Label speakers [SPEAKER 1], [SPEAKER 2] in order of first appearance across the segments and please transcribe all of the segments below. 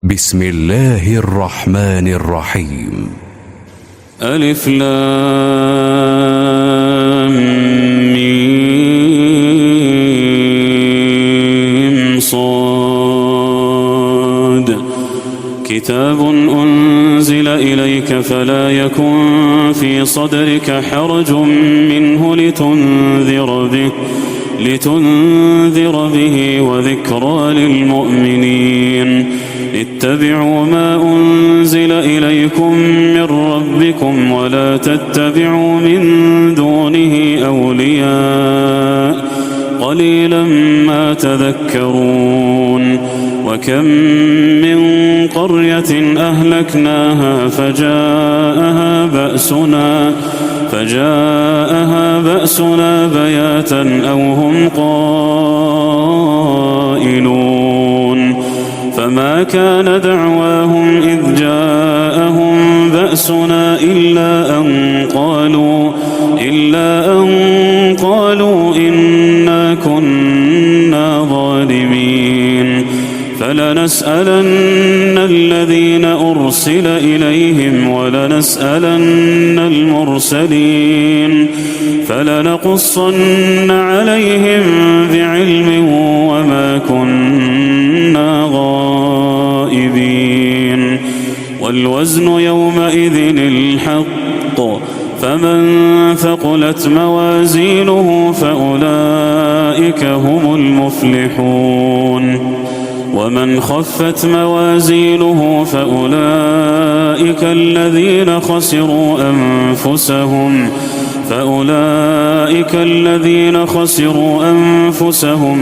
[SPEAKER 1] بسم الله الرحمن الرحيم.
[SPEAKER 2] ألف لام ميم صاد كتاب أنزل إليك فلا يكن في صدرك حرج منه لتنذر به وذكرى للمؤمنين. اتبعوا ما أنزل إليكم من ربكم ولا تتبعوا من دونه أولياء قليلا ما تذكرون. وكم من قرية أهلكناها فجاءها بأسنا بياتا أو هم قائلون. فما كان دعواهم إذ جاءهم بأسنا إلا أن قالوا إنا كنا ظالمين. فلنسألن الذين أرسل إليهم ولنسألن المرسلين فلنقصن عليهم بعلم وما كنا غائبين. والوزن يومئذ الحق فمن ثقلت موازينه فأولئك هم المفلحون. ومن خفت موازينه فأولئك الذين خسروا أنفسهم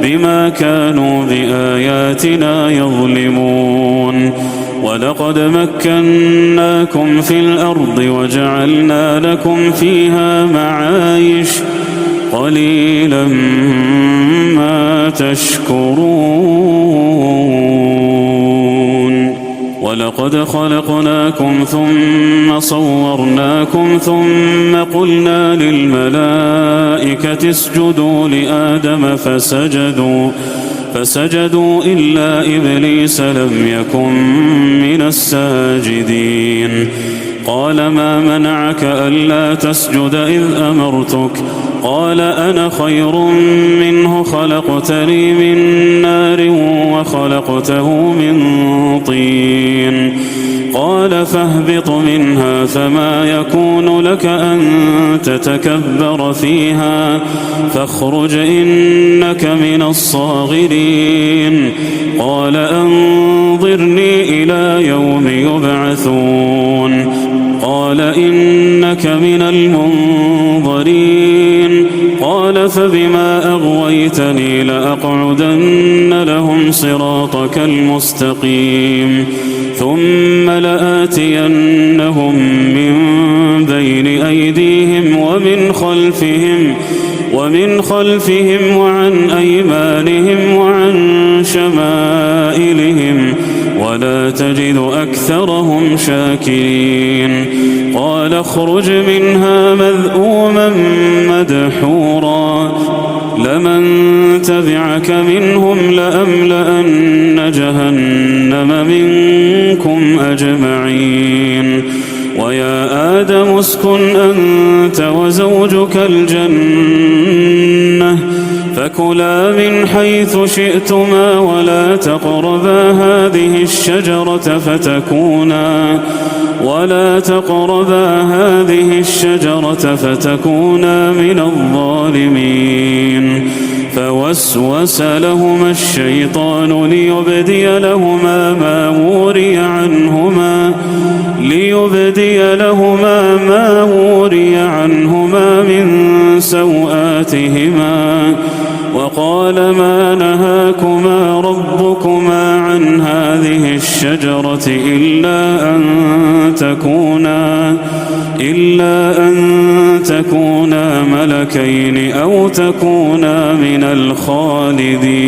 [SPEAKER 2] بما كانوا بآياتنا يظلمون. ولقد مكناكم في الأرض وجعلنا لكم فيها معايش قليلا ما تشكرون. ولقد خلقناكم ثم صورناكم ثم قلنا للملائكة اسجدوا لآدم فسجدوا إلا إبليس لم يكن من الساجدين. قال ما منعك ألا تسجد إذ أمرتك؟ قال أنا خير منه خلقتني من نار وخلقته من طين. قال فاهبط منها فما يكون لك أن تتكبر فيها فاخرج إنك من الصاغرين. قال أنظرني إلى يوم يبعثون. قال إنك من المنظرين. قال فبما أغويتني لأقعدن لهم صراطك المستقيم ثم لآتينهم من بين أيديهم ومن خلفهم وعن أيمانهم وعن شمائلهم ولا تجد أكثرهم شاكرين. قال اخرج منها مذءوما مدحورا لمن تبعك منهم لأملأن جهنم منكم أجمعين. ويا آدم اسكن أنت وزوجك الجنة فكلا من حيث شئتما ولا تقربا هذه الشجرة فتكونا من الظالمين. فوسوس لهما الشيطان ليبدي لهما ما وري عنهما من سوآتهما وقال ما نهاكما ربكما عن هذه الشجرة إلا أن تكونا ملكين أو تكونا من الخالدين.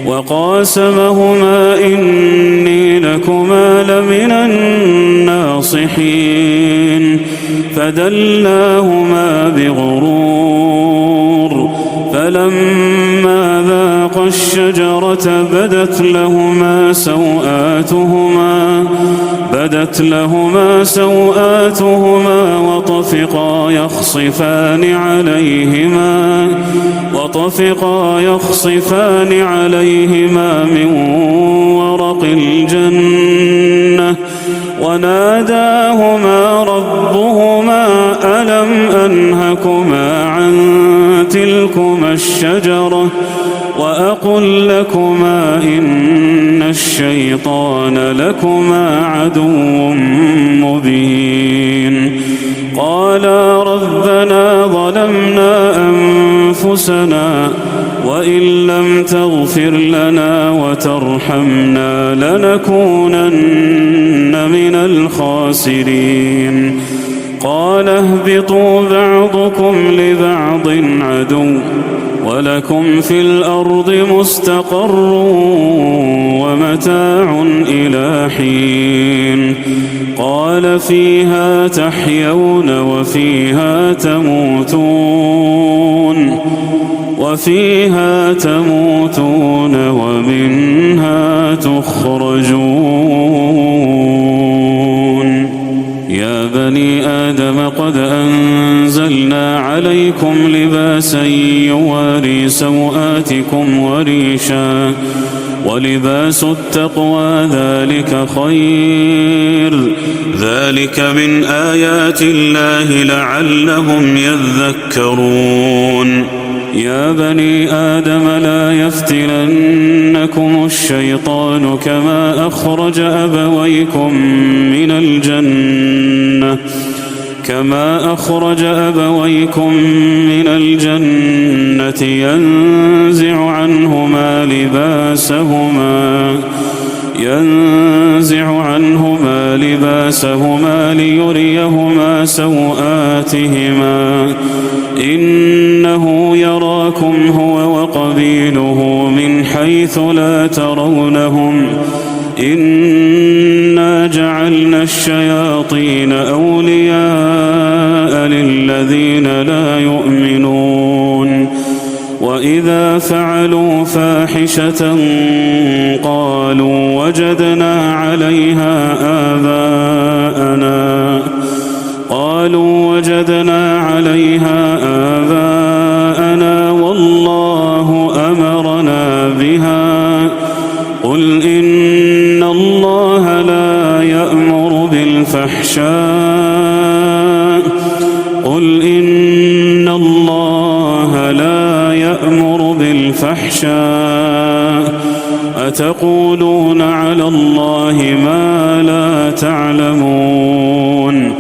[SPEAKER 2] وقاسمهما إني لكما لمن الناصحين. فدلاهما بغرور فلما ذاقا استحقا الشجرة بدت لهما سوآتهما وطفقا يخصفان عليهما من ورق الجنة وناداهما ربهما ألم أنهكما عن تلكما الشجرة وأقل لكما إن الشيطان لكما عدو مبين قالا ربنا ظلمنا أنفسنا وإن لم تغفر لنا وترحمنا لنكونن من الخاسرين قال اهبطوا بعضكم لبعض عدو ولكم في الأرض مستقر ومتاع إلى حين قال فيها تحيون وفيها تموتون ومنها تخرجون يا بني آدم قد أنزلنا عليكم لباسا يواري سوآتكم وريشا ولباس التقوى ذلك خير ذلك من آيات الله لعلهم يذكرون يا بني آدم لا يفتننكم الشيطان كما أخرج أبويكم من الجنة ينزع عنهما لباسهما ليريهما سوآتهما إنه يراكم هو وقبيله من حيث لا ترونهم إنا جعلنا الشياطين أولياء للذين لا يؤمنون وإذا فعلوا فاحشة قالوا وجدنا عليها آباءنا والله أمرنا بها قل إن الله لا يأمر بالفحشاء أتقولون على الله ما لا تعلمون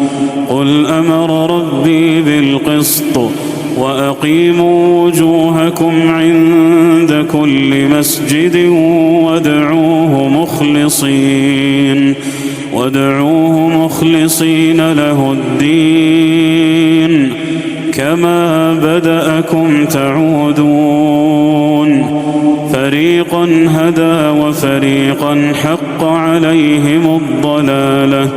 [SPEAKER 2] قل أمر ربي بالقسط وأقيموا وجوهكم عند كل مسجد وادعوه مخلصين له الدين كما بدأكم تعودون فريقا هدى وفريقا حق عليهم الضلالة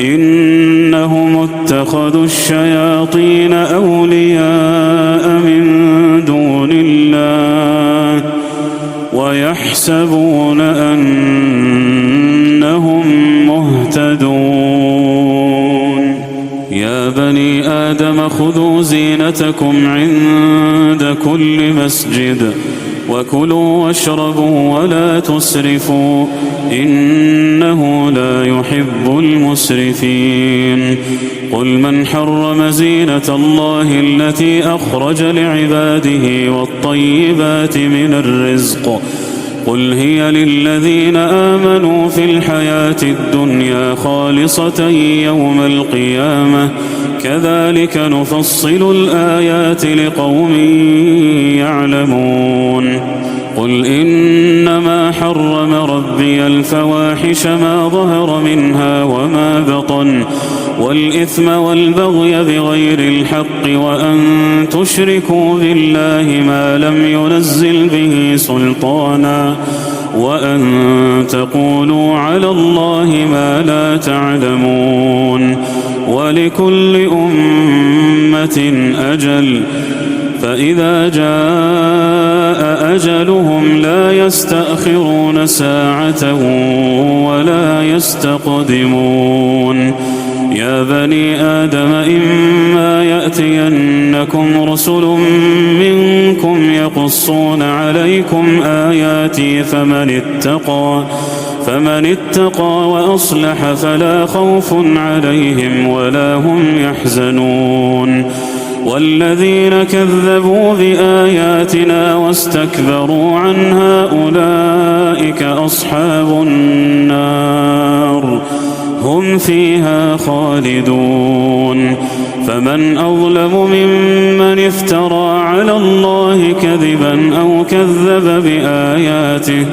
[SPEAKER 2] إنهم اتخذوا الشياطين أولياء من دون الله ويحسبون أنهم مهتدون يا بني آدم خذوا زينتكم عند كل مسجد وكلوا واشربوا ولا تسرفوا إنه لا يحب المسرفين قل من حرم زينة الله التي أخرج لعباده والطيبات من الرزق قل هي للذين آمنوا في الحياة الدنيا خالصة يوم القيامة كذلك نفصل الآيات لقوم يعلمون قل إنما حرم ربي الفواحش ما ظهر منها وما بطن والإثم والبغي بغير الحق وأن تشركوا بالله ما لم ينزل به سلطانا وأن تقولوا على الله ما لا تعلمون ولكل أمة أجل فإذا جاء أجلهم لا يستأخرون ساعة ولا يستقدمون. يا بني آدم إما يأتينكم رسل منكم يقصون عليكم آياتي فمن اتقى وأصلح فلا خوف عليهم ولا هم يحزنون. والذين كذبوا بآياتنا واستكبروا عنها أولئك أصحاب النار هم فيها خالدون. فمن أظلم ممن افترى على الله كذبا أو كذب بآياته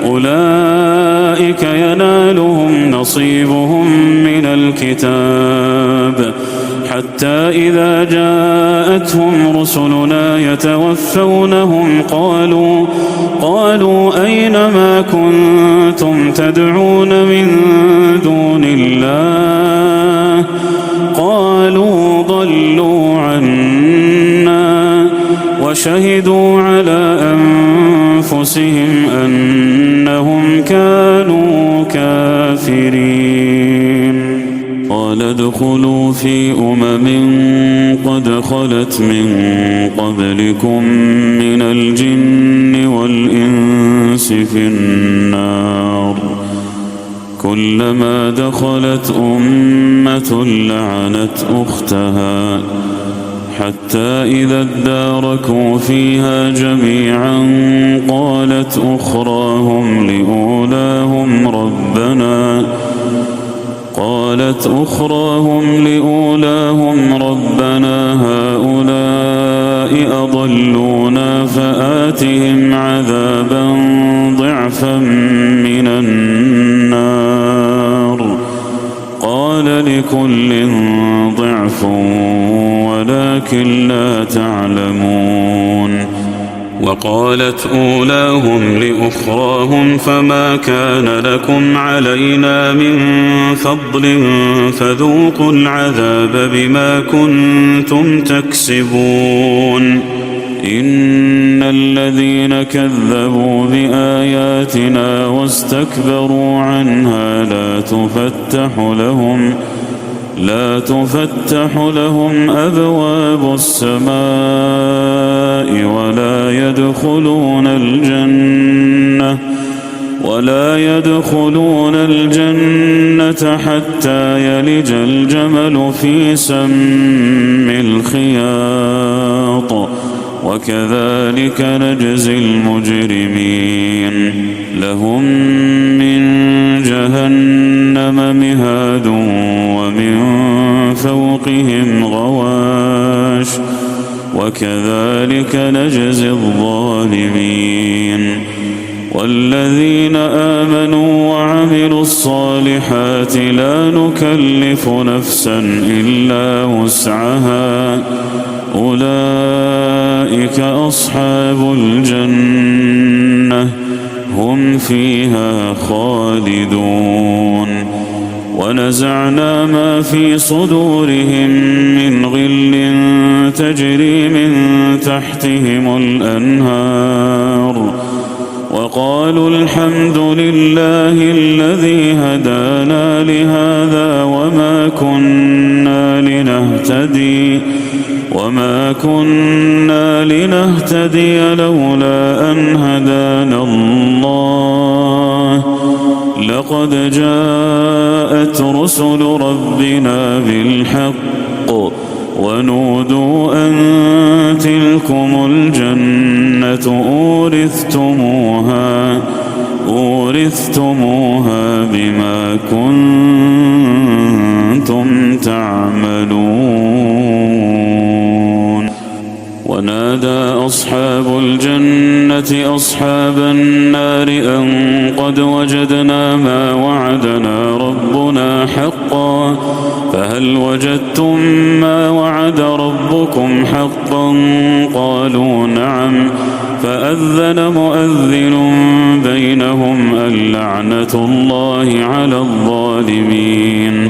[SPEAKER 2] أولئك ينالهم نصيبهم من الكتاب حتى إذا جاءتهم رسلنا يتوفونهم قالوا أين ما كنتم تدعون من دون الله قالوا ضلوا عنا وشهدوا على أنفسهم أنهم كانوا كافرين. قال ادخلوا في قد خلت من قبلكم من الجن والإنس في النار كلما دخلت أمة لعنت أختها حتى إذا اداركوا فيها جميعا قالت أخراهم لأولاهم ربنا هؤلاء أضلونا فآتهم عذابا ضعفا من النار قال لكل ضعف ولكن لا تعلمون. وقالت أولاهم لأخراهم فما كان لكم علينا من فضل فذوقوا العذاب بما كنتم تكسبون. إن الذين كذبوا بآياتنا واستكبروا عنها لا تفتح لهم أبواب السماء ولا يدخلون الجنة حتى يلج الجمل في سم الخياط وكذلك نجزي المجرمين. لهم من جهنم مهاد ومن فوقهم غواش وكذلك نجزي الظالمين. والذين آمنوا وعملوا الصالحات لا نكلف نفسا إلا وسعها أولئك أصحاب الجنة هم فيها خالدون. ونزعنا ما في صدورهم من غل تجري من تحتهم الأنهار وقالوا الحمد لله الذي هدانا لهذا وما كنا لنهتدي لولا أن هدانا الله لقد جاءت رسل ربنا بالحق ونودوا أن تلكم الجنة أورثتموها بما كنتم تعملون. ونادى أصحاب الجنة أصحاب النار أن قد وجدنا ما وعدنا ربنا حقا فهل وجدتم ما وعد ربكم حقا قالوا نعم فأذن مؤذن بينهم اللعنة الله على الظالمين.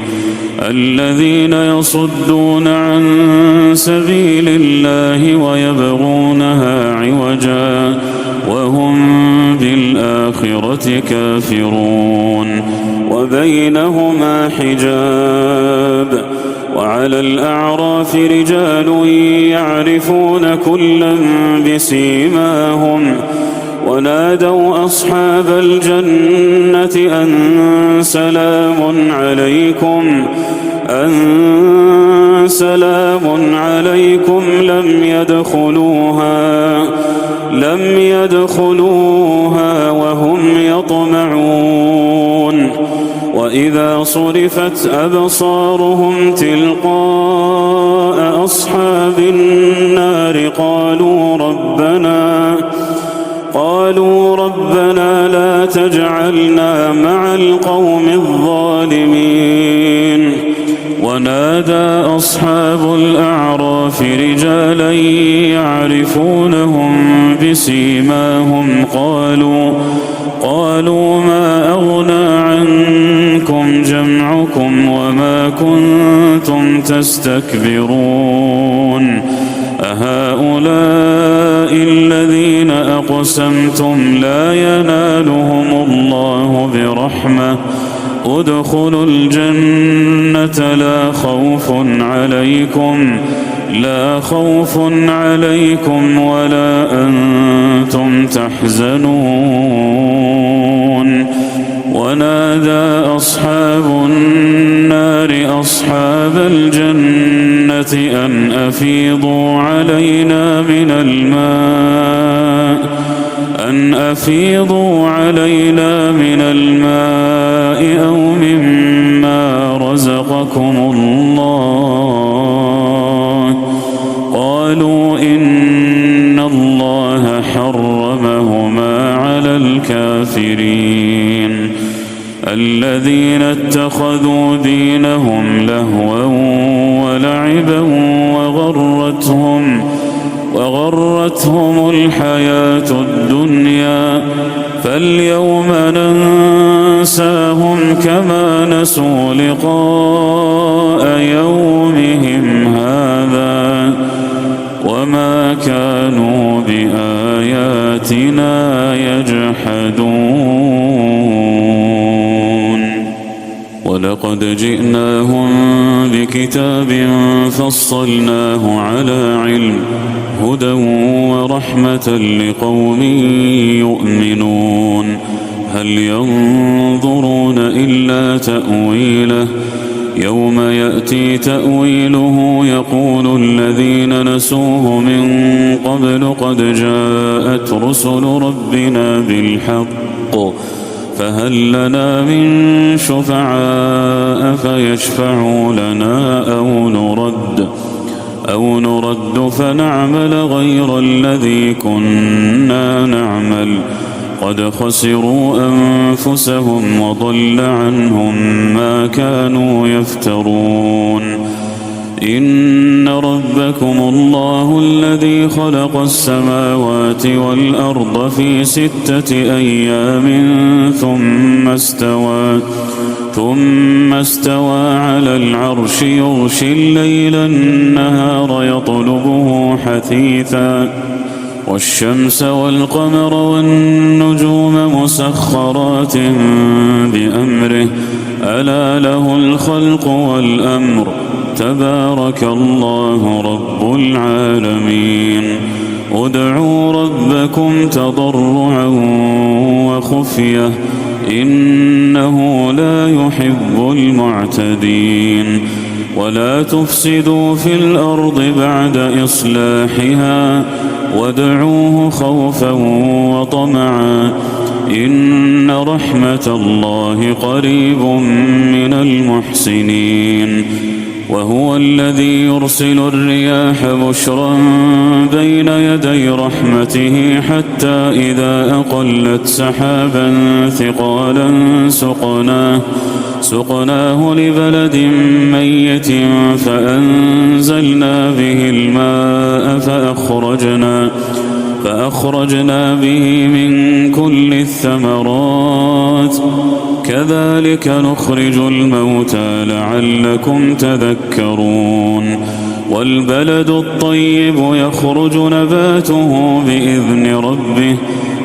[SPEAKER 2] الذين يصدون عن سبيل الله ويبغونها عوجا وهم بالآخرة كافرون وبينهما حجاب وعلى الأعراف رجال يعرفون كلا بسيماهم ونادوا أصحاب الجنة أن سلام عليكم لم يدخلوها وهم يطمعون وإذا صرفت أبصارهم تلقاء أصحاب النار قالوا ربنا لا تجعلنا مع القوم الظالمين ونادى أصحاب الأعراف رجالا يعرفونهم بسيماهم قالوا ما أغنى عنكم جمعكم وما كنتم تستكبرون أهؤلاء الذين أقسمتم لا ينالهم الله برحمة ادخلوا الجنة لا خوف عليكم ولا أنتم تحزنون ونادى أصحاب النار أصحاب الجنة أن أفيضوا علينا من الماء أو مما رزقكم الله قالوا إن الله حرمهما على الكافرين الذين اتخذوا دينهم لهوا ولعبا وغرتهم الحياة الدنيا فاليوم ننساهم كما نسوا لقاء يومهم هذا وما كانوا بآياتنا يجحدون ولقد جئناهم بكتاب فصلناه على علم هدى ورحمة لقوم يؤمنون هل ينظرون إلا تأويله يوم يأتي تأويله يقول الذين نسوه من قبل قد جاءت رسل ربنا بالحق فهل لنا من شفعاء فيشفعوا لنا أو نرد فنعمل غير الذي كنا نعمل قد خسروا أنفسهم وضل عنهم ما كانوا يفترون إن ربكم الله الذي خلق السماوات والأرض في 6 أيام ثم استوى على العرش يغشي الليل النهار يطلبه حثيثا والشمس والقمر والنجوم مسخرات بأمره ألا له الخلق والأمر تبارك الله رب العالمين ادعوا ربكم تضرعا وخفية إنه لا يحب المعتدين ولا تفسدوا في الأرض بعد إصلاحها وادعوه خوفا وطمعا إن رحمة الله قريب من المحسنين وهو الذي يرسل الرياح بشرا بين يدي رحمته حتى إذا أقلت سحابا ثقالا سقناه لبلد ميت فأنزلنا به الماء فأخرجنا به من كل الثمرات كذلك نخرج الموتى لعلكم تذكرون والبلد الطيب يخرج نباته بإذن ربه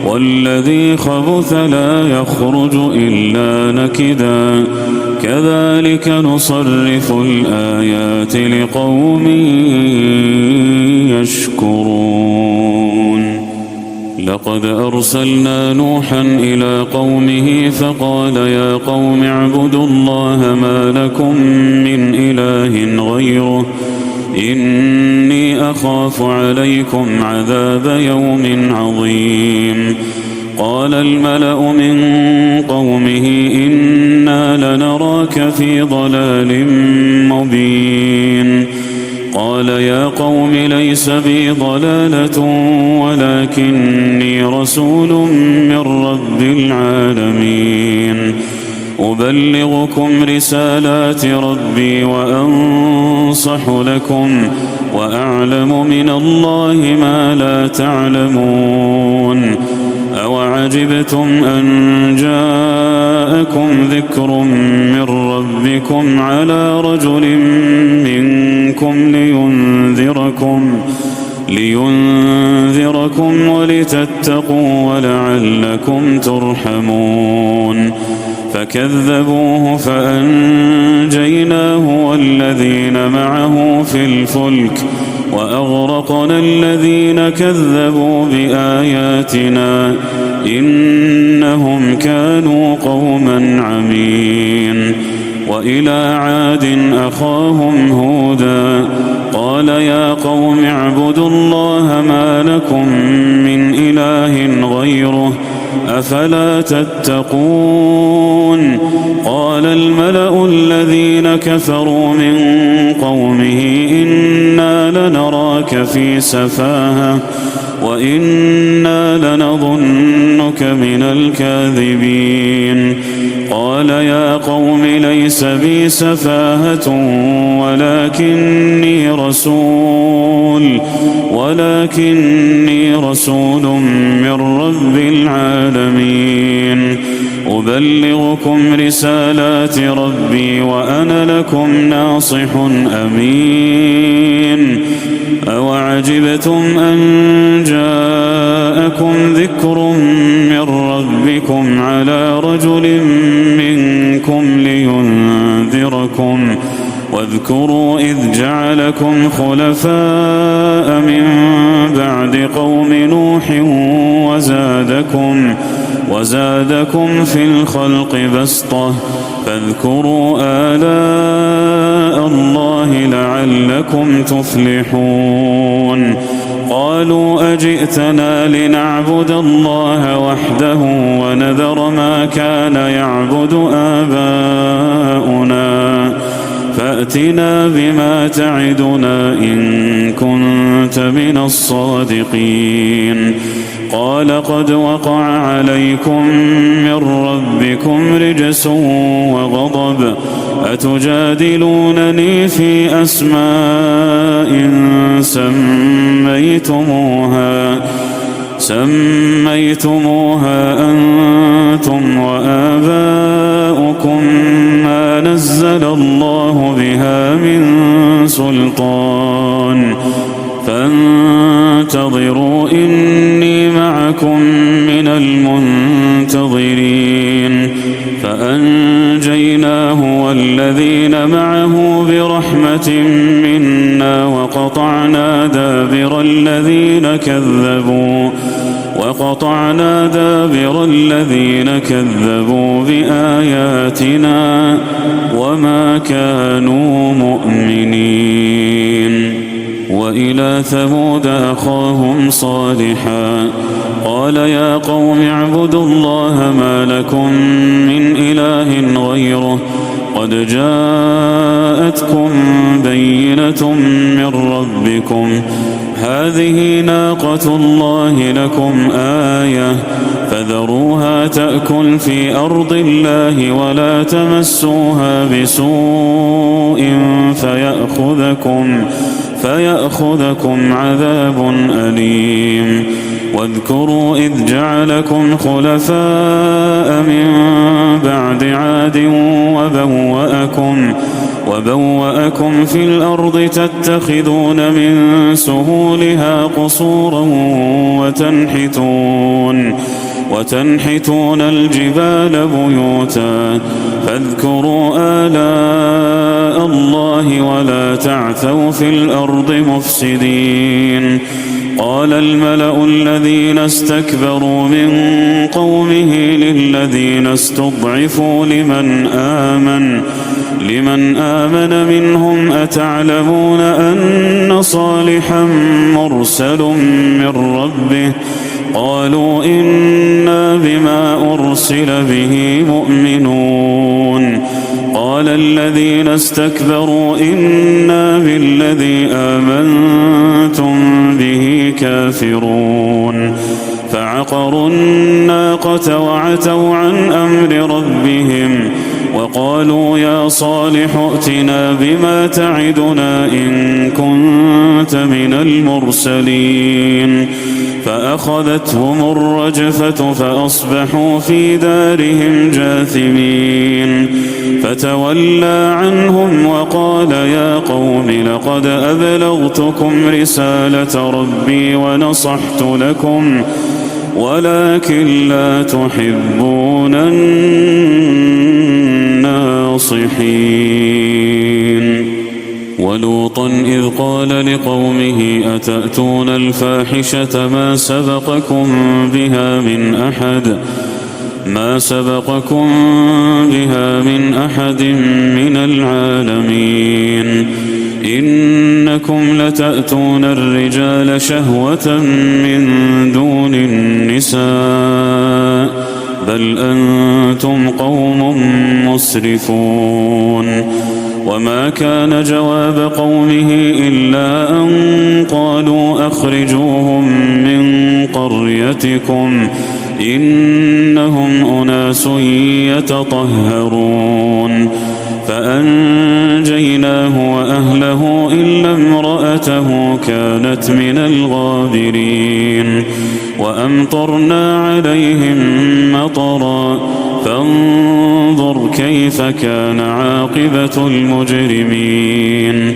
[SPEAKER 2] والذي خبث لا يخرج إلا نكدا كذلك نصرف الآيات لقوم يشكرون لقد أرسلنا نوحا إلى قومه فقال يا قوم اعبدوا الله ما لكم من إله غيره إني أخاف عليكم عذاب يوم عظيم قال الملأ من قومه إنا لنراك في ضلال مبين قال يا قوم ليس بي ضلالة ولكني رسول من رب العالمين أبلغكم رسالات ربي وأنصح لكم وأعلم من الله ما لا تعلمون أوعجبتم أن جاءكم ذكر من ربكم على رجل منكم لينذركم ولتتقوا ولعلكم ترحمون فكذبوه فأنجيناه والذين معه في الفلك وأغرقنا الذين كذبوا بآياتنا إنهم كانوا قوما عمين وإلى عاد أخاهم هودا قال يا قوم اعبدوا الله ما لكم من إله غيره أفلا تتقون قال الملأ الذين كفروا من قومه إنا لنراك في سفاهة وإنا لنظنك من الكاذبين قال يا قوم ليس بي سفاهة ولكني رسول من رب العالمين أبلغكم رسالات ربي وأنا لكم ناصح أمين أوعجبتم أن جاءكم ذكر من ربكم على رجل منكم لينذركم واذكروا إذ جعلكم خلفاء من بعد قوم نوح وزادكم في الخلق بسطة فاذكروا آلاء الله لعلكم تفلحون قالوا أجئتنا لنعبد الله وحده ونذر ما كان يعبد آباؤنا فأتنا بما تعدنا إن كنت من الصادقين قال قد وقع عليكم من ربكم رجس وغضب أتجادلونني في أسماء سميتموها أنتم وآباؤكم ما نزل الله بها من سلطان فانتظروا إني معكم من المنتظرين فأنجيناه والذين معه برحمة منا وقطعنا دابر الذين كذبوا بآياتنا وما كانوا مؤمنين وإلى ثمود أخاهم صالحا قال يا قوم اعبدوا الله ما لكم من إله غيره قد جاءتكم بينة من ربكم هذه ناقة الله لكم آية فذروها تأكل في أرض الله ولا تمسوها بسوء فيأخذكم عذاب أليم واذكروا إذ جعلكم خلفاء من بعد عاد وبوأكم في الأرض تتخذون من سهولها قصورا وتنحتون الجبال بيوتا فاذكروا آلاء الله ولا تعثوا في الأرض مفسدين. قال الملأ الذين استكبروا من قومه للذين استضعفوا لمن آمن منهم أتعلمون أن صالحا مرسل من ربه قالوا إنا بما أرسل به مؤمنون. قال الذين استكبروا إنا بالذي آمنتم به كافرون. فعقروا الناقة وعتوا عن أمر ربهم وقالوا يا صالح ائتنا بما تعدنا إن كنت من المرسلين. فأخذتهم الرجفة فأصبحوا في دارهم جاثمين. فتولى عنهم وقال يا قوم لقد أبلغتكم رسالة ربي ونصحت لكم ولكن لا تحبون الناصحين. ولوطا إذ قال لقومه أتأتون الفاحشة ما سبقكم بها من أحد من العالمين. إنكم لتأتون الرجال شهوة من دون النساء بل أنتم قوم مسرفون. وما كان جواب قومه إلا أن قالوا أخرجوهم من قريتكم إنهم أناس يتطهرون. فأنجيناه وأهله إلا امرأته كانت من الغابرين. وأمطرنا عليهم مطرا فانظر كيف كان عاقبة المجرمين.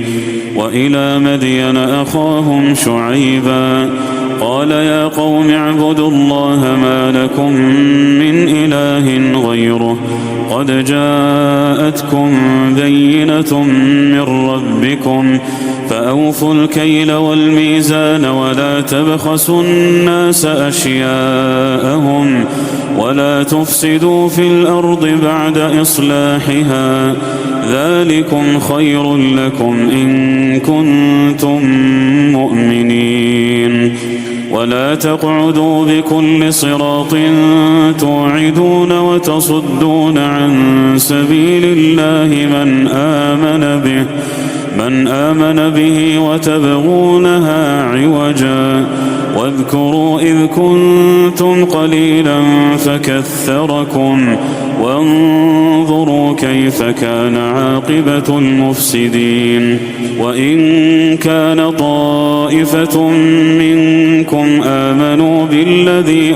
[SPEAKER 2] وإلى مدين أخاهم شعيبا قال يا قوم اعبدوا الله ما لكم من إله غيره قد جاءتكم بينة من ربكم فأوفوا الكيل والميزان ولا تبخسوا الناس أشياءهم ولا تفسدوا في الأرض بعد إصلاحها ذلكم خير لكم إن كنتم مؤمنين. ولا تقعدوا بكل صراط توعدون وتصدون عن سبيل الله من آمن به وتبغونها عوجا واذكروا إذ كنتم قليلا فكثركم وانظروا كيف كان عاقبة المفسدين. وإن كان طائفة منكم آمنوا بالذي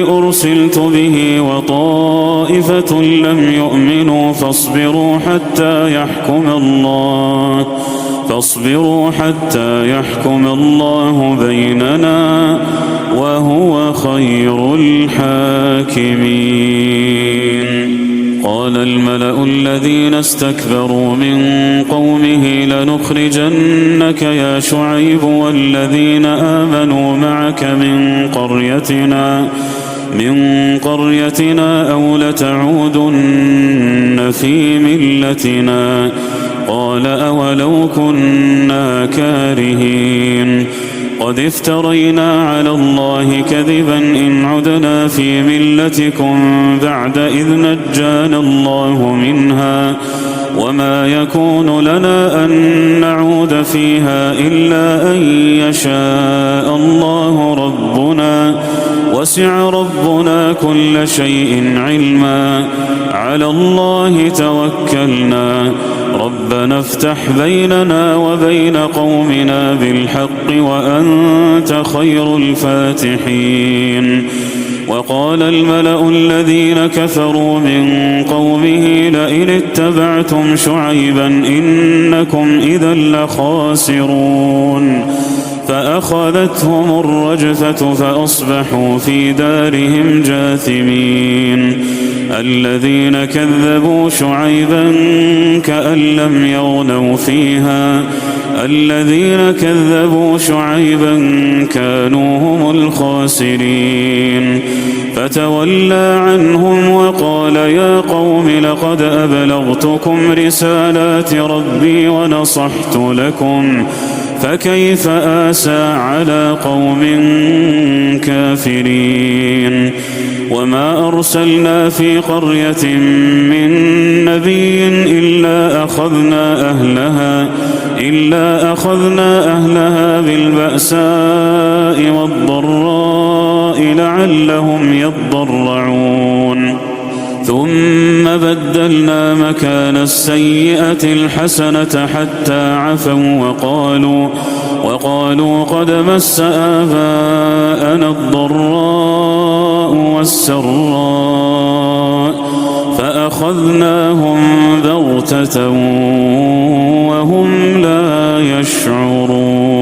[SPEAKER 2] أرسلت به وطائفة لم يؤمنوا فاصبروا حتى يحكم الله بيننا وهو خير الحاكمين. قال الملأ الذين استكبروا من قومه لنخرجنك يا شعيب والذين آمنوا معك من قريتنا أو لتعودن في ملتنا قال أولو كنا كارهين. قد افترينا على الله كذبا إن عدنا في ملتكم بعد إذ نجانا الله منها وما يكون لنا أن نعود فيها إلا أن يشاء الله ربنا وسع ربنا كل شيء علما على الله توكلنا ربنا افتح بيننا وبين قومنا بالحق وأنت خير الفاتحين. وقال الملأ الذين كفروا من قومه لئن اتبعتم شعيبا إنكم إذا لخاسرون فأخذتهم الرجفة فأصبحوا في دارهم جاثمين الذين كذبوا شعيبا كأن لم يغنوا فيها الذين كذبوا شعيبا كانوا هم الخاسرين فتولى عنهم وقال يا قوم لقد أبلغتكم رسالات ربي ونصحت لكم فكيف آسى على قوم كافرين وما أرسلنا في قرية من نبي إلا أخذنا أهلها بالبأساء والضراء لعلهم يضرعون ثم بدلنا مكان السيئة الحسنة حتى عفوا وقالوا قد مس آباءنا الضراء والسراء فأخذناهم بغتة وهم لا يشعرون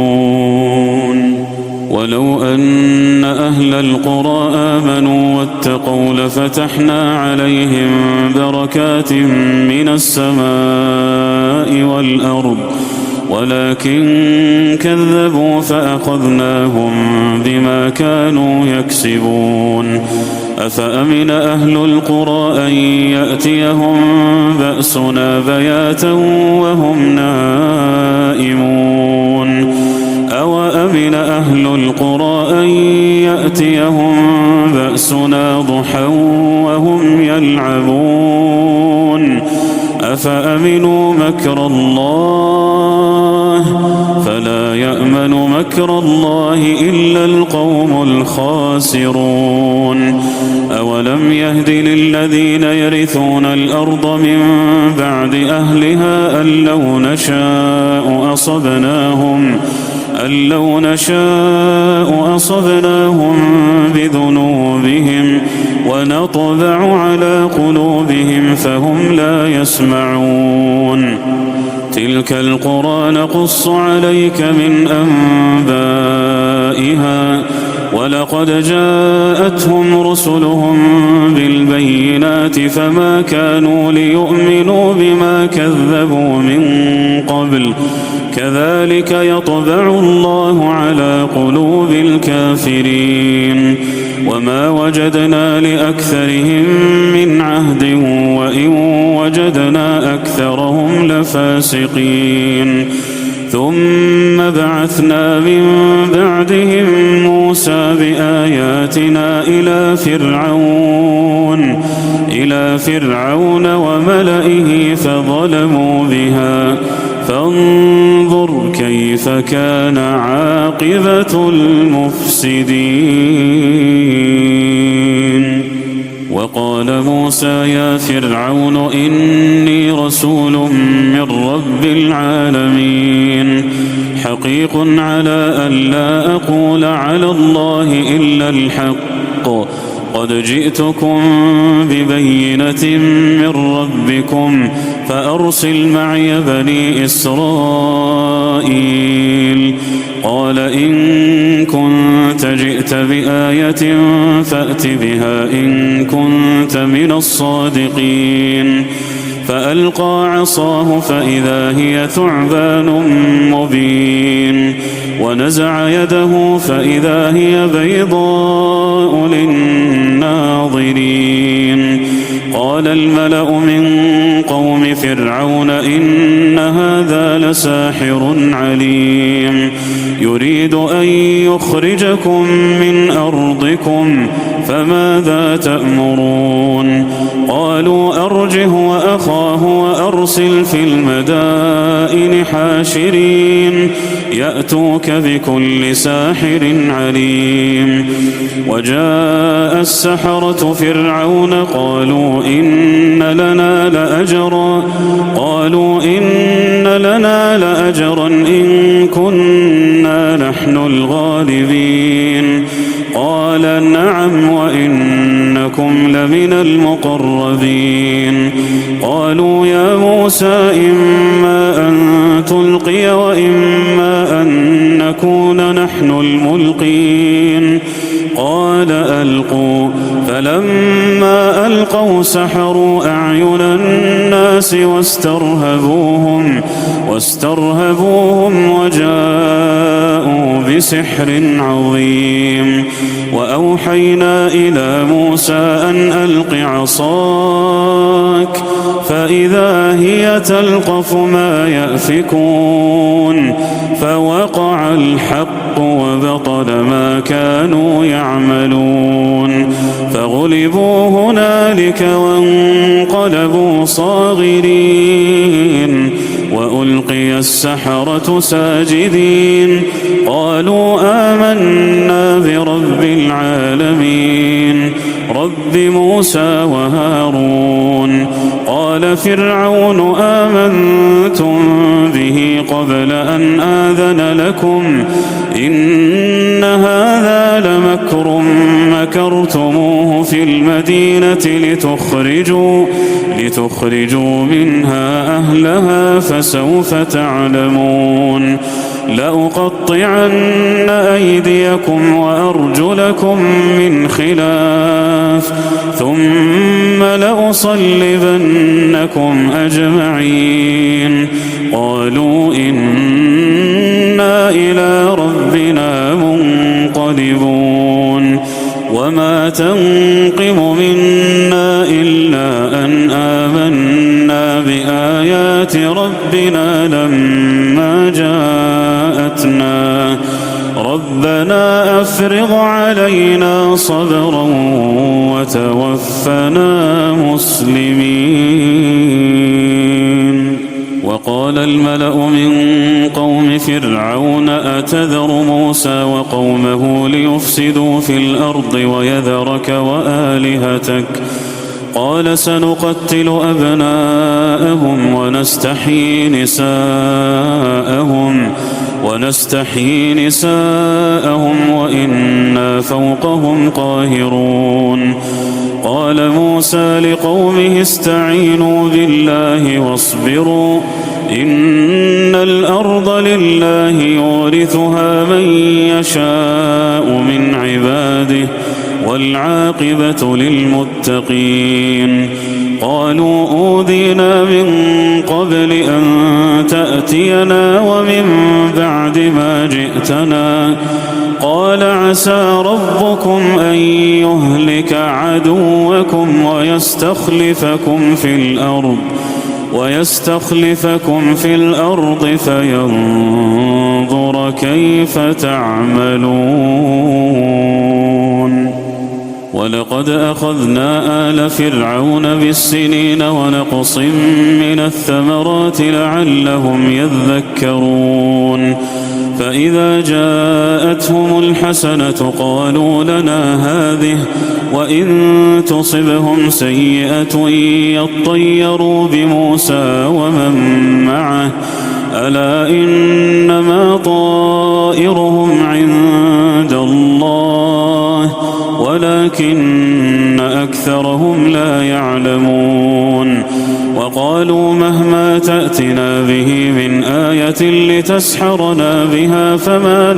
[SPEAKER 2] ولو أن أهل القرى آمنوا واتقوا لفتحنا عليهم بركات من السماء والأرض ولكن كذبوا فأخذناهم بما كانوا يكسبون أفأمن أهل القرى أن يأتيهم بأسنا بياتا وهم نائمون أوأمن أهل القرى أن يأتيهم بأسنا ضحى وهم يلعبون أفأمنوا مكر الله فلا يأمن مكر الله إلا القوم الخاسرون أولم يهد للذين يرثون الأرض من بعد أهلها أن لو نشاء أصبناهم بذنوبهم ونطبع على قلوبهم فهم لا يسمعون تلك القرى نقص عليك من أنبائها ولقد جاءتهم رسلهم بالبينات فما كانوا ليؤمنوا بما كذبوا من قبل كذلك يطبع الله على قلوب الكافرين وما وجدنا لأكثرهم من عهد وإن وجدنا أكثرهم لفاسقين ثم بعثنا من بعدهم موسى بآياتنا إلى فرعون وملئه فظلموا بها فانظر كيف كان عاقبة المفسدين وقال موسى يا فرعون إني رسول من رب العالمين حقيق على أن لا أقول على الله إلا الحق قد جئتكم ببينة من ربكم فأرسل معي بني إسرائيل قال إن كنت جئت بآية فأت بها إن كنت من الصادقين فألقى عصاه فإذا هي ثعبان مبين ونزع يده فإذا هي بيضاء للناظرين قال الملأ من قوم فرعون إن هذا لساحر عليم يريد أن يخرجكم من أرضكم فماذا تأمرون قالوا أرجه وأخاه وأرسل في المدائن حاشرين يأتوك بكل ساحر عليم وجاء السحرة فرعون قالوا إن لنا لأجرا إن كنا نحن الغالبين قال نعم وإنكم لمن المقربين. قالوا يا موسى إما أن تلقي وإما أن نكون نحن الملقين. قال ألقوا. فلما ألقوا سحروا أعين الناس واسترهبوهم وجاءوا بسحر عظيم. وأوحينا إلى موسى أن ألق عصاك فإذا هي تلقف ما يأفكون. فوقع الحق وبطل ما كانوا يعملون. فغلبوا هنالك وانقلبوا صاغرين. وألقي السحرة ساجدين قالوا آمنا برب العالمين رب موسى وهارون. قال فرعون آمنتم به قبل أن آذن لكم إن هذا لمكر مكرتموه في المدينة لتخرجوا منها أهلها فسوف تعلمون. لأقطعن أيديكم وأرجلكم من خلاف ثم لأصلبنكم أجمعين. قالوا إنا إلى ربنا منقلبون. وما تنقم منا إلا أن آمنا بآيات ربنا لما جاءتنا. ربنا أفرغ علينا صبرا وتوفنا مسلمين. وقال الملأ من قوم فرعون أتذر موسى وقومه ليفسدوا في الأرض ويذرك وآلهتك قال سنقتل أبناءهم ونستحيي نساءهم وإنا فوقهم قاهرون. قال موسى لقومه استعينوا بالله واصبروا إن الأرض لله يورثها من يشاء من عباده والعاقبة للمتقين. قالوا أوذينا من قبل أن تأتينا ومن بعد ما جئتنا. قال عسى ربكم أن يهلك عدوكم ويستخلفكم في الأرض فينظر كيف تعملون. ولقد أخذنا آل فرعون بالسنين ونقص من الثمرات لعلهم يذكرون. فإذا جاءتهم الحسنة قالوا لنا هذه وإن تصبهم سيئة يطيروا بموسى ومن معه ألا إنما طائرهم عند الله ولكن أكثرهم لا يعلمون. وقالوا مهما تأتنا به من آية لتسحرنا بها فما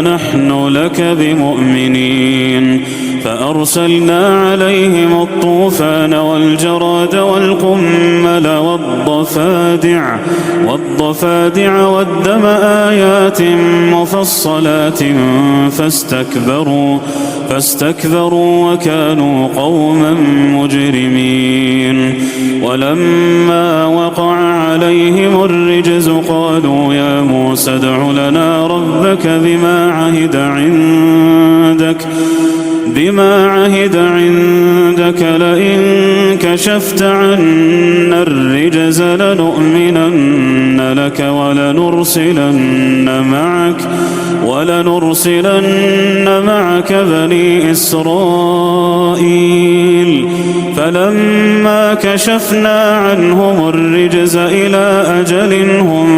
[SPEAKER 2] نحن لك بمؤمنين. فأرسلنا عليهم الطوفان والجراد والقمل والضفادع والدم آيات مفصلات فاستكبروا وكانوا قوما مجرمين. ولما وقع عليهم الرجز قالوا يا موسى ادع لنا ربك بما عهد عندك لئن كشفت عنا الرجز لنؤمنن لك ولنرسلن معك بني إسرائيل. فلما كشفنا عنهم الرجز إلى أجل هم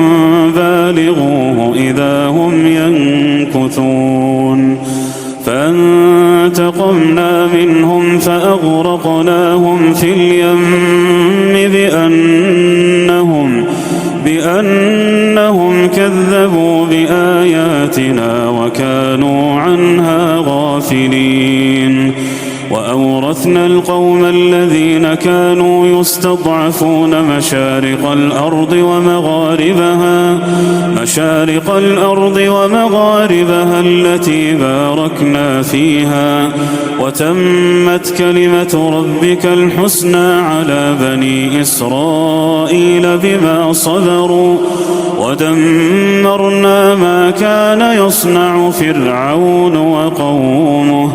[SPEAKER 2] بالغوه إذا هم ينكثون. فانتقمنا منهم فأغرقناهم في اليم بأنهم كذبوا بآياتنا وكانوا عنها غافلين. وأورثنا القوم الذين كانوا يستضعفون مشارق الأرض ومغاربها التي باركنا فيها، وتمت كلمة ربك الحسنى على بني إسرائيل بما صبروا، ودمرنا ما كان يصنع فرعون وقومه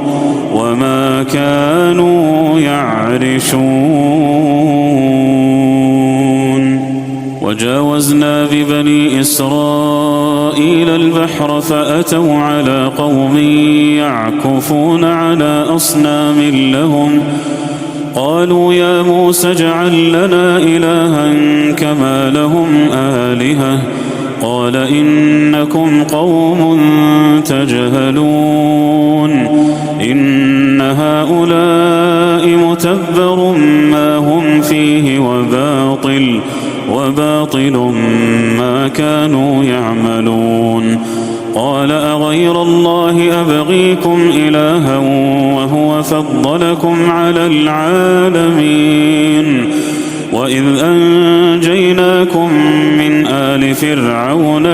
[SPEAKER 2] وما كانوا يعرشون. وجاوزنا ببني إسرائيل البحر فأتوا على قوم يعكفون على أصنام لهم، قالوا يا موسى اجعل لنا إلها كما لهم آلهة، قال إنكم قوم تجهلون. إن هؤلاء متبر ما هم فيه وباطل ما كانوا يعملون. قال أغير الله أبغيكم إلها وهو فضلكم على العالمين. وإذ أنجيناكم من آل فرعون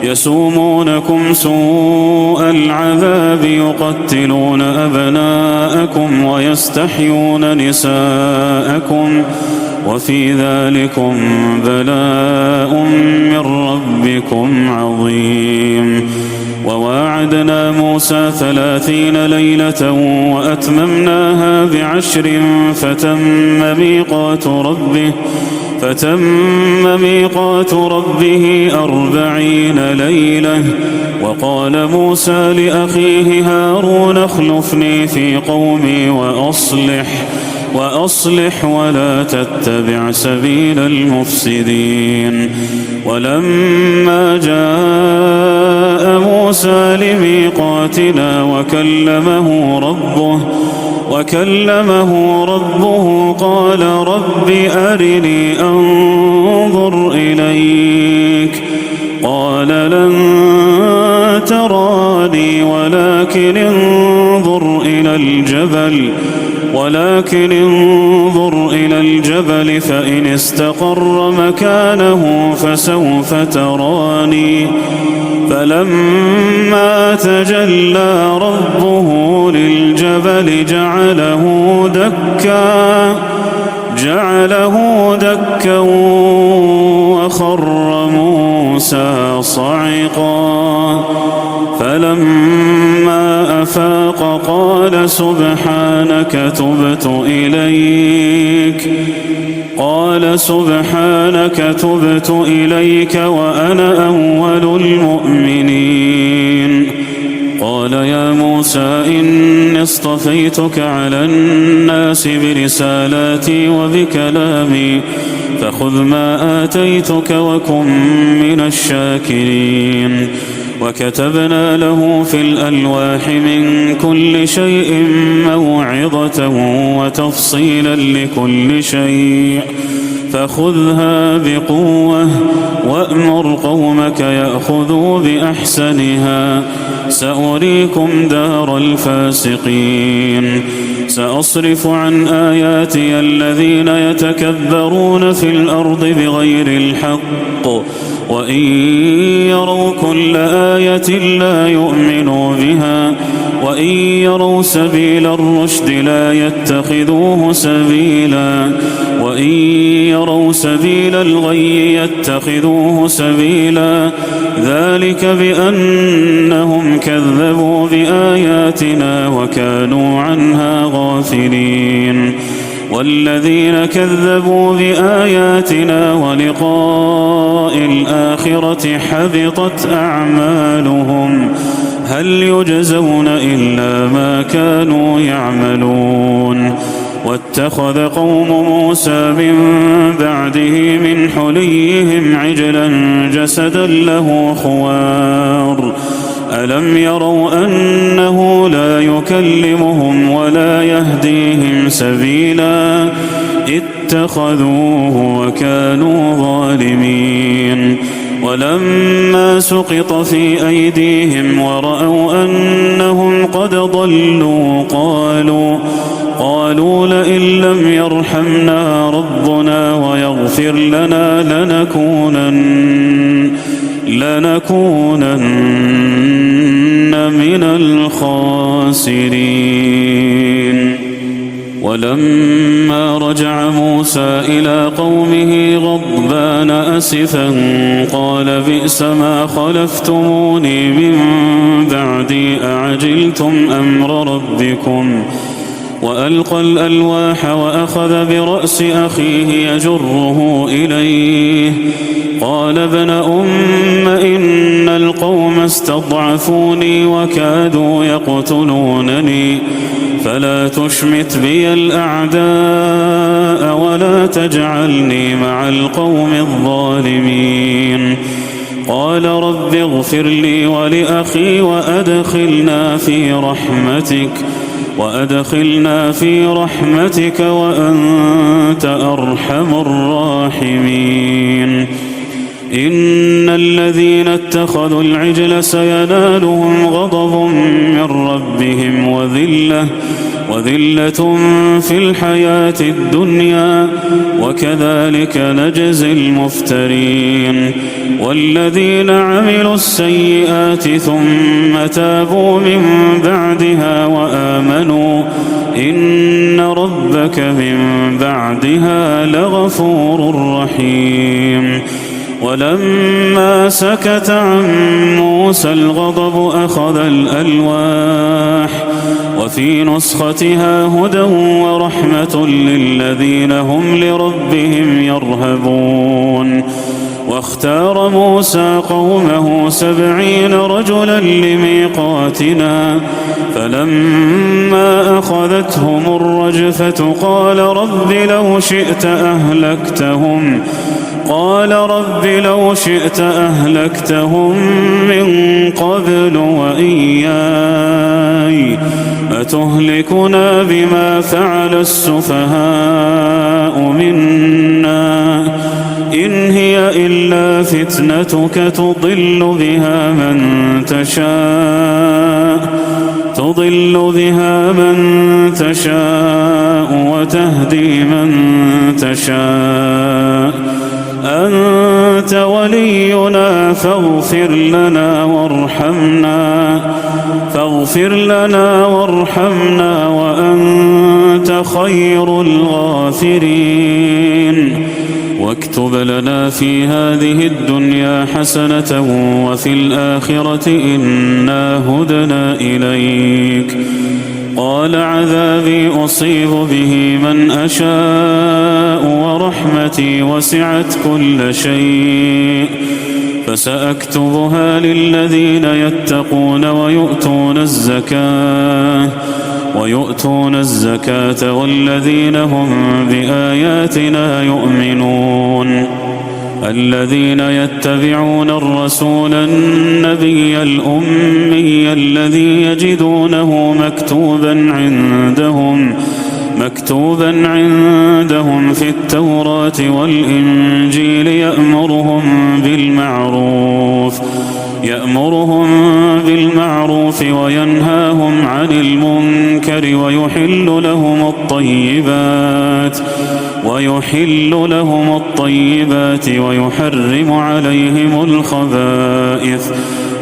[SPEAKER 2] يسومونكم سوء العذاب يقتلون أبناءكم ويستحيون نساءكم وفي ذلكم بلاء من ربكم عظيم. وواعدنا موسى 30 ليلة وأتممناها ب10 فتم ميقات ربه 40 ليلة. وقال موسى لأخيه هارون اخلفني في قومي وأصلح ولا تتبع سبيل المفسدين. ولما جاء موسى لميقاتنا وكلمه ربه قال رب أرني أنظر إليك، قال لن تراني ولكن انظر إلى الجبل فإن استقر مكانه فسوف تراني. فلما تجلى ربه للجبل جعله دكا وخر موسى صعقا. فلما أفاق قال سبحانك تبت إليك وأنا أول المؤمنين. قال يا موسى إني اصطفيتك على الناس برسالاتي وبكلامي فخذ ما آتيتك وكن من الشاكرين. وكتبنا له في الألواح من كل شيء موعظة وتفصيلا لكل شيء فخذها بقوة وأمر قومك يأخذوا بأحسنها سأريكم دار الفاسقين. سأصرف عن آياتي الذين يتكبرون في الأرض بغير الحق وإن يروا كل آية لا يؤمنوا بها وإن يروا سبيل الرشد لا يتخذوه سبيلا وإن يروا سبيل الغي يتخذوه سبيلا ذلك بأنهم كذبوا بآياتنا وكانوا عنها غافلين. والذين كذبوا بآياتنا ولقاء الآخرة حبطت أعمالهم هل يجزون إلا ما كانوا يعملون. واتخذ قوم موسى من بعده من حليهم عجلا جسدا له خوار ألم يروا أنه لا يكلمهم ولا يهديهم سبيلا اتخذوه وكانوا ظالمين ولما سقط في أيديهم ورأوا أنهم قد ضلوا قالوا لئن لم يرحمنا ربنا ويغفر لنا لنكونن من الخاسرين. ولما رجع موسى إلى قومه غضبان أسفا قال بئس ما خلفتموني من بعدي أعجلتم أمر ربكم وألقى الألواح وأخذ برأس أخيه يجره إليه قال ابن أم إن القوم استضعفوني وكادوا يقتلونني فلا تشمت بي الأعداء ولا تجعلني مع القوم الظالمين. قال رب اغفر لي ولأخي وأدخلنا في رحمتك وأنت أرحم الراحمين. إن الذين اتخذوا العجل سينالهم غضب من ربهم وذلة في الحياة الدنيا وكذلك نجزي المفترين. والذين عملوا السيئات ثم تابوا من بعدها وآمنوا إن ربك من بعدها لغفور رحيم. ولما سكت عن موسى الغضب أخذ الألواح وفي نسختها هدى ورحمة للذين هم لربهم يرهبون. واختار موسى قومه 70 رجلا لميقاتنا فلما أخذتهم الرجفة قال رب لو شئت أهلكتهم من قبل وإياي أتهلكنا بما فعل السفهاء منا إن هي إلا فتنتك تضل بها من تشاء وتهدي من تشاء أنت ولينا فاغفر لنا وارحمنا وأنت خير الغافرين. واكتب لنا في هذه الدنيا حسنة وفي الآخرة إنا هدنا إليك. قال عذابي أصيب به من أشاء ورحمتي وسعت كل شيء فسأكتبها للذين يتقون ويؤتون الزكاة والذين هم بآياتنا يؤمنون. الذين يتبعون الرسول النبي الأمي الذي يجدونه مكتوبا عندهم في التوراة والإنجيل يأمرهم بالمعروف وينهاهم عن المنكر ويحل لهم الطيبات ويحرم عليهم الخبائث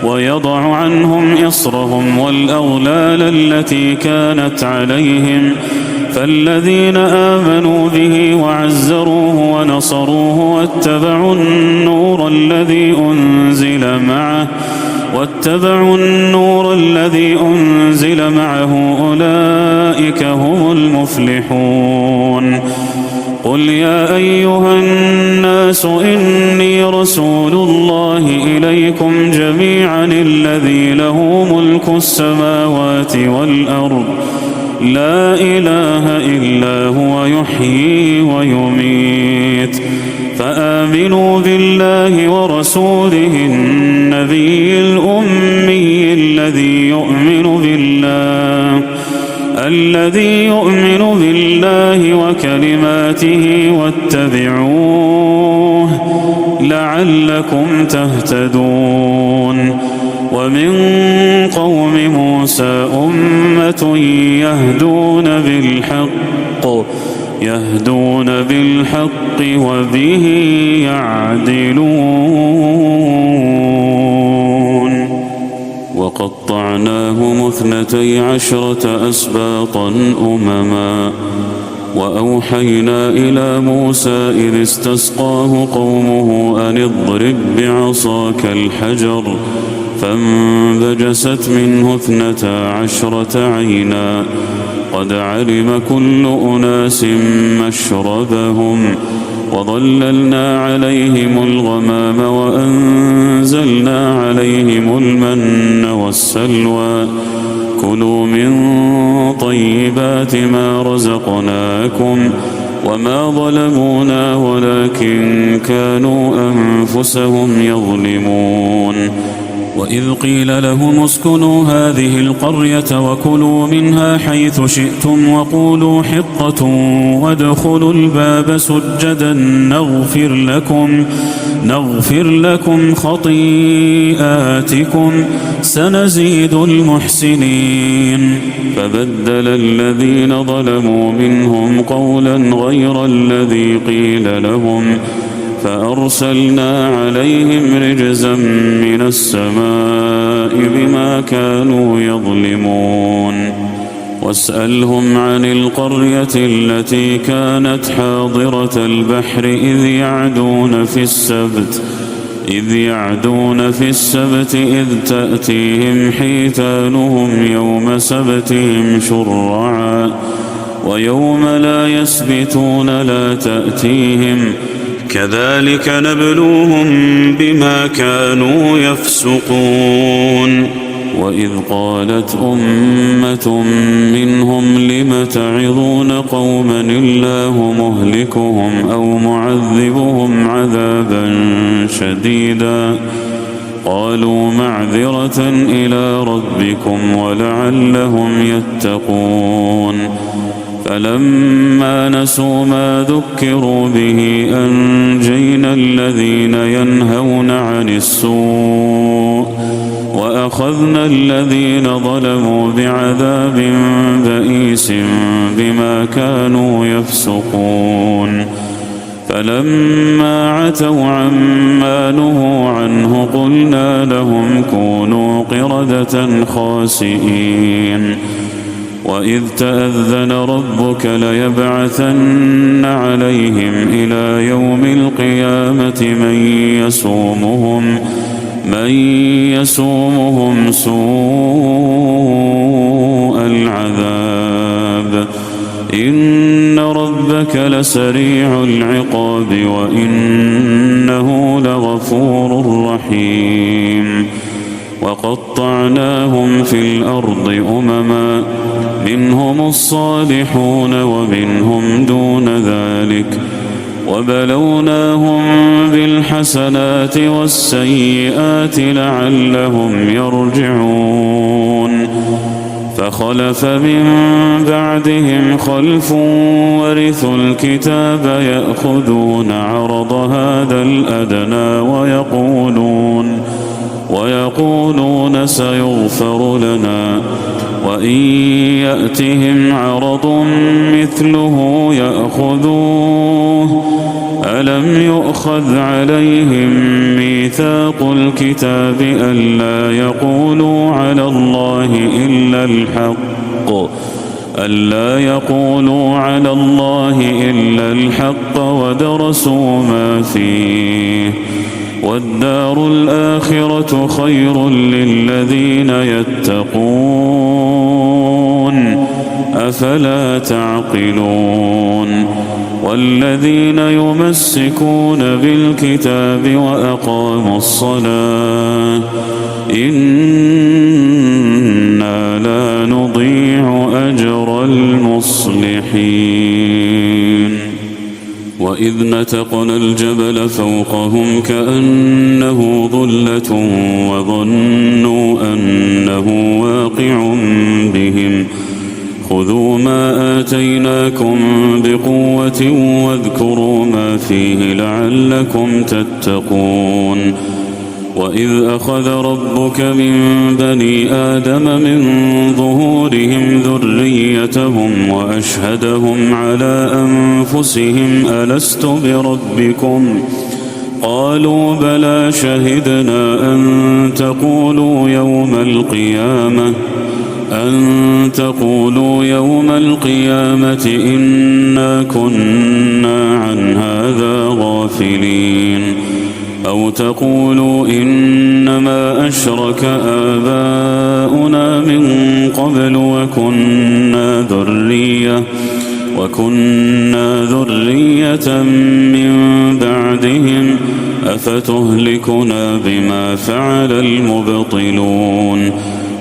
[SPEAKER 2] ويضع عنهم إصرهم والأغلال التي كانت عليهم. فالذين آمنوا به وعزروه ونصروه واتبعوا النور الذي أنزل معه أولئك هم المفلحون. قل يا أيها الناس إني رسول الله إليكم جميعا الذي له ملك السماوات والأرض لا إله إلا هو يحيي ويميت فآمنوا بالله ورسوله النبي الأمي الذي يؤمن بالله وكلماته واتبعوه لعلكم تهتدون. ومن قوم موسى أمة يهدون بالحق وبه يعدلون. وقطعناهم 12 أسباطا أمما وأوحينا إلى موسى إذ استسقاه قومه أن اضرب بعصاك الحجر فانبجست منه 12 عينا قد علم كل أناس مشربهم وظللنا عليهم الغمام وأنزلنا عليهم المن والسلوى كلوا من طيبات ما رزقناكم وما ظلمونا ولكن كانوا أنفسهم يظلمون. وإذ قيل لهم اسكنوا هذه القرية وكلوا منها حيث شئتم وقولوا حطة وادخلوا الباب سجدا نغفر لكم خطيئاتكم سنزيد المحسنين. فبدل الذين ظلموا منهم قولا غير الذي قيل لهم فأرسلنا عليهم رجزا من السماء بما كانوا يظلمون. واسألهم عن القرية التي كانت حاضرة البحر إذ يعدون في السبت إذ تأتيهم حيتانهم يوم سبتهم شرعا ويوم لا يسبتون لا تأتيهم كذلك نبلوهم بما كانوا يفسقون. وإذ قالت أمة منهم لم تعظون قوما الله مهلكهم أو معذبهم عذابا شديدا قالوا معذرة إلى ربكم ولعلهم يتقون. فلما نسوا ما ذكروا به أنجينا الذين ينهون عن السوء وأخذنا الذين ظلموا بعذاب بئيس بما كانوا يفسقون. فلما عتوا عما نهوا عنه قلنا لهم كونوا قردة خاسئين. وإذ تأذن ربك ليبعثن عليهم إلى يوم القيامة من يسومهم سوء العذاب إن ربك لسريع العقاب وإنه لغفور رحيم. وقطعناهم في الأرض أمما منهم الصالحون ومنهم دون ذلك وبلوناهم بالحسنات والسيئات لعلهم يرجعون. فخلف من بعدهم خلف ورثوا الكتاب يأخذون عرض هذا الأدنى ويقولون سيغفر لنا وإن يأتهم عرض مثله يأخذوه ألم يؤخذ عليهم ميثاق الكتاب ألا يقولوا على الله إلا الحق ودرسوا ما فيه والدار الآخرة خير للذين يتقون أفلا تعقلون. والذين يمسكون بالكتاب وأقاموا الصلاة إنا لا نضيع أجر المصلحين. وإذ نتقنا الجبل فوقهم كأنه ظلة وظنوا أنه واقع بهم خذوا ما آتيناكم بقوة واذكروا ما فيه لعلكم تتقون وإذ أخذ ربك من بني آدم من ظهورهم ذريتهم وأشهدهم على أنفسهم ألست بربكم قالوا بلى شهدنا أن تقولوا يوم القيامة إنا كنا عن هذا غافلين أو تقولوا إنما أشرك آباؤنا من قبل وكنا ذرية من بعدهم أفتهلكنا بما فعل المبطلون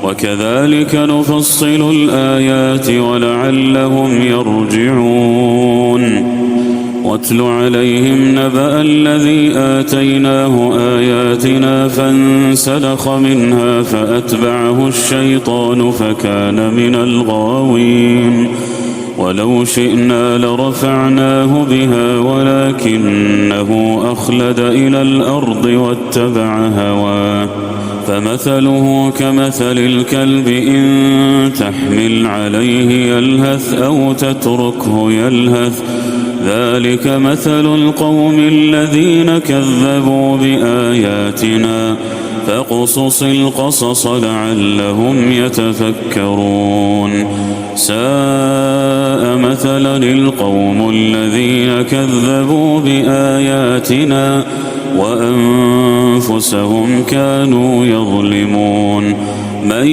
[SPEAKER 2] وكذلك نفصل الآيات ولعلهم يرجعون واتل عليهم نبأ الذي آتيناه آياتنا فانسلخ منها فأتبعه الشيطان فكان من الغاوين ولو شئنا لرفعناه بها ولكنه أخلد إلى الأرض واتبع هواه فمثله كمثل الكلب إن تحمل عليه يلهث أو تتركه يلهث ذلك مثل القوم الذين كذبوا بآياتنا فاقصص القصص لعلهم يتفكرون ساء مثلا القوم الذين كذبوا بآياتنا وأنفسهم كانوا يظلمون من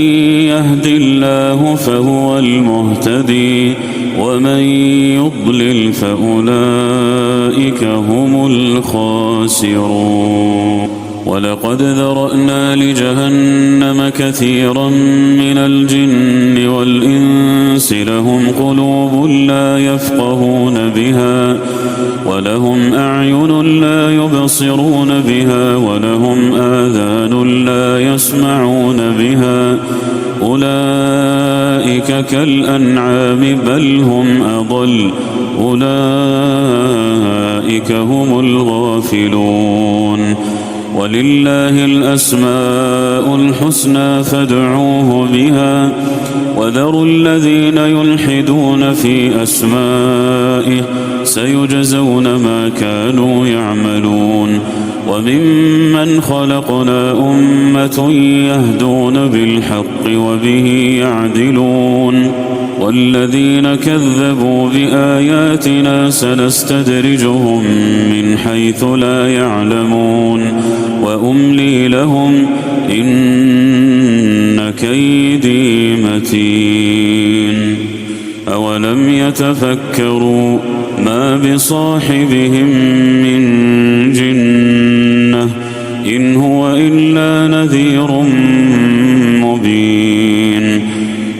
[SPEAKER 2] يهد الله فهو المهتدي ومن يضلل فأولئك هم الخاسرون ولقد ذرأنا لجهنم كثيرا من الجن والإنس لهم قلوب لا يفقهون بها ولهم أعين لا يبصرون بها ولهم آذان لا يسمعون بها أولئك كالأنعام بل هم أضل أولئك هم الغافلون ولله الأسماء الحسنى فادعوه بها وذروا الذين يلحدون في أسمائه سيجزون ما كانوا يعملون وممن خلقنا أمة يهدون بالحق وبه يعدلون والذين كذبوا بآياتنا سنستدرجهم من حيث لا يعلمون وأملي لهم إن كيدي متين أولم يتفكروا ما بصاحبهم من جنة إن هو إلا نذير مبين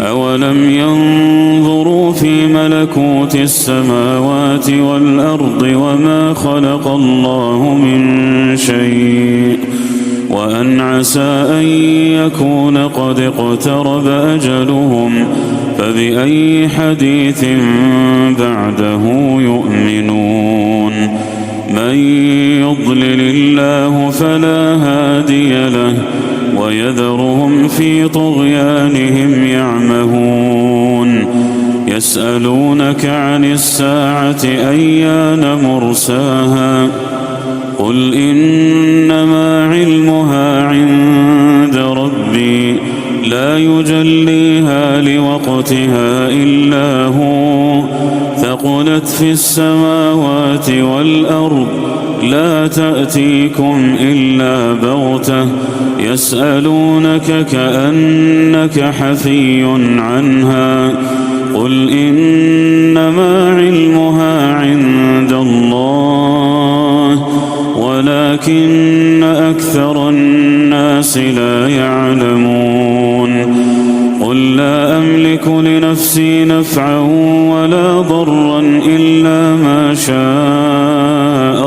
[SPEAKER 2] أولم ينظروا في ملكوت السماوات والأرض وما خلق الله من شيء وأن عسى أن يكون قد اقترب أجلهم فبأي حديث بعده يؤمنون من يضلل الله فلا هادي له ويذرهم في طغيانهم يعمهون يسألونك عن الساعة أيان مرساها قل إنما علمها عند ربي لا يجليها لوقتها إلا هو ثقلت في السماوات والأرض لا تأتيكم إلا بغتة يسألونك كأنك حفي عنها قل إنما علمها عند الله ولكن أكثر الناس لا يعلمون قل لا أملك لنفسي نفعا ولا ضرا إلا ما شاء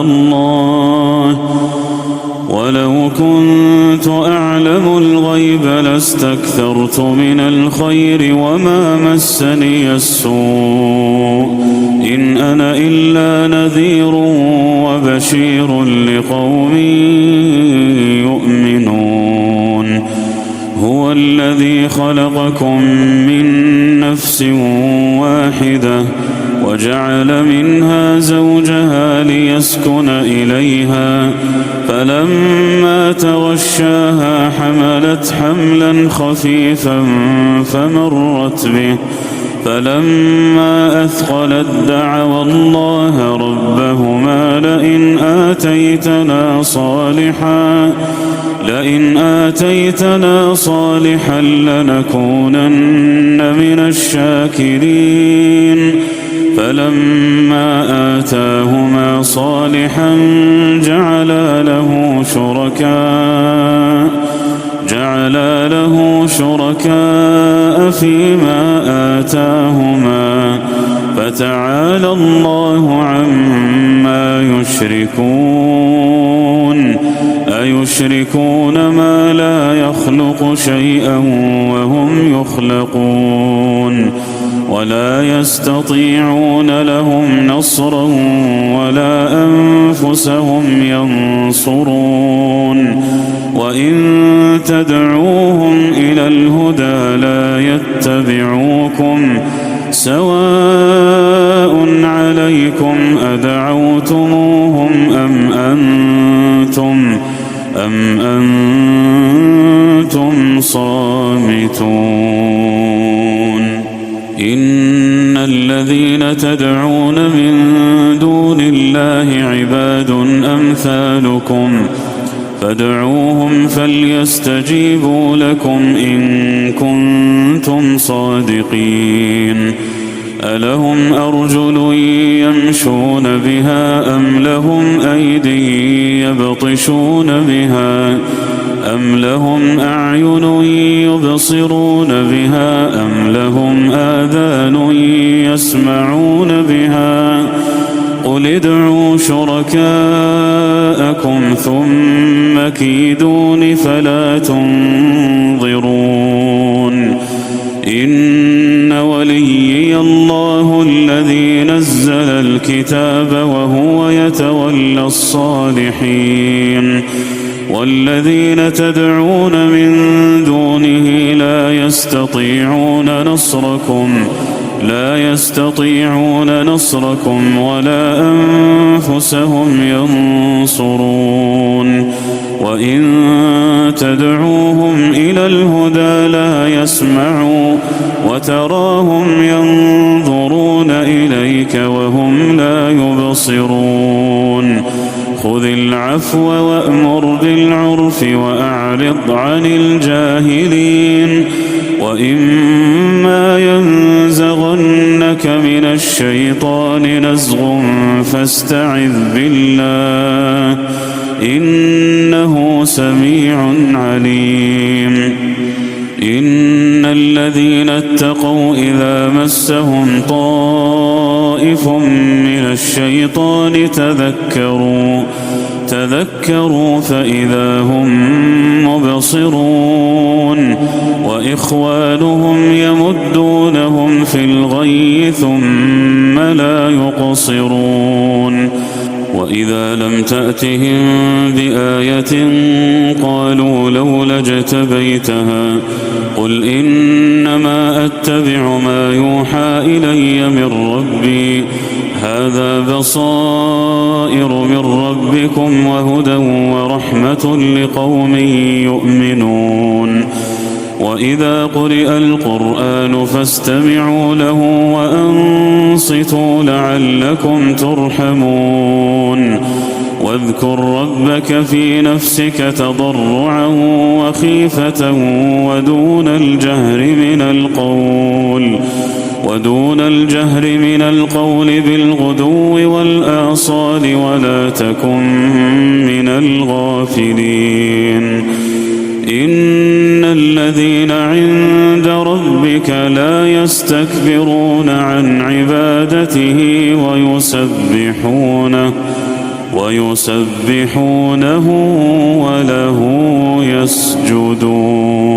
[SPEAKER 2] الله ولو كنت أعلم الغيب لاستكثرت من الخير وما مسني السوء إن أنا إلا نذير وبشير لقوم يؤمنون هو الذي خلقكم من نفس واحدة وجعل منها زوجها ليسكن إليها فلما تغشاها حملت حملا خفيفا فمرت به فلما أثقلت دعوا الله ربهما لئن آتيتنا صالحا لنكونن من الشاكرين فلما آتاهما صالحا جعلا له شركاء فيما آتاهما فتعالى الله عما يشركون أيشركون ما لا يخلق شيئا وهم يخلقون ولا يستطيعون لهم نصرا ولا أنفسهم ينصرون وإن تدعوهم إلى الهدى لا يتبعوكم سواء عليكم أدعوتموهم أم أنتم صامتون إن الذين تدعون من دون الله عباد أمثالكم فادعوهم فليستجيبوا لكم إن كنتم صادقين ألهم أرجل يمشون بها أم لهم أيدي يبطشون بها أم لهم أعين يبصرون بها أم لهم آذان يسمعون بها قل ادعوا شركاءكم ثم كيدون فلا تنظرون إن وليي الله الذي نزل الكتاب وهو يتولى الصالحين والذين تدعون من دونه لا يستطيعون نصركم ولا أنفسهم ينصرون وإن تدعوهم إلى الهدى لا يسمعوا وتراهم ينظرون إليك وهم لا يبصرون خذ العفو وأمر بالعرف وأعرض عن الجاهلين وإما ينزغنك من الشيطان نزغ فاستعذ بالله إنه سميع عليم إن الذين اتقوا إذا مسهم طائف من الشيطان تذكروا فإذا هم مبصرون وإخوانهم يمدونهم في الغي ثم لا يقصرون وإذا لم تأتهم بآية قالوا لولا اجتبيتها قل إنما أتبع ما يوحى إلي من ربي هذا بصائر من ربكم وهدى ورحمة لقوم يؤمنون وإذا قرئ القرآن فاستمعوا له وأنصتوا لعلكم ترحمون واذكر ربك في نفسك تضرعا وخيفة ودون الجهر من القول بالغدو والآصال ولا تكن من الغافلين إن الذين عند ربك لا يستكبرون عن عبادته ويسبحونه وله يسجدون.